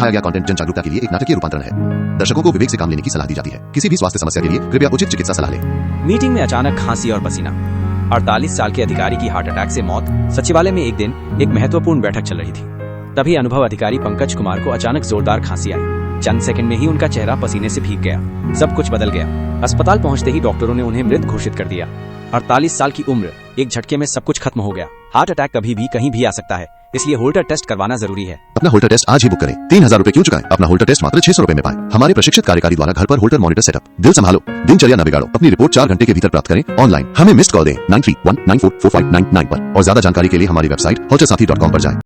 दिखाया गया कंटेंट जन जागरूकता के लिए एक नाटकीय रूपांतरण है। दर्शकों को विवेक से काम लेने की सलाह दी जाती है। किसी भी स्वास्थ्य समस्या के लिए कृपया उचित चिकित्सा सलाह लें। मीटिंग में अचानक खांसी और पसीना। 48 साल के अधिकारी की हार्ट अटैक से मौत। सचिवालय में एक दिन एक महत्वपूर्ण बैठक चल रही थी। तभी अनुभव अधिकारी पंकज कुमार को अचानक जोरदार खांसी आई। चंद सेकंड में ही उनका चेहरा पसीने से भीग गया। सब कुछ बदल गया। अस्पताल पहुंचते ही डॉक्टरों ने उन्हें मृत घोषित कर दिया। 48 साल की उम्र, एक झटके में सब कुछ खत्म हो गया। हार्ट अटैक कभी भी कहीं भी आ सकता है, इसलिए होल्टर टेस्ट करवाना जरूरी है। अपना होल्टर टेस्ट आज ही बुक करें। 3000 रुपए क्यों चुकाएं? अपना होल्टर टेस्ट मात्र 600 रुपए में पाएं। हमारे प्रशिक्षित कार्यकारी द्वारा घर पर होल्टर मॉनिटर सेटअप। दिल संभालो, दिनचर्या न बिगाड़ो। अपनी रिपोर्ट 4 घंटे के भीतर प्राप्त करें ऑनलाइन। हमें मिस्ड कॉल दें 9319445999 पर और ज्यादा जानकारी के लिए हमारी वेबसाइट holtersathi.com पर जाएं।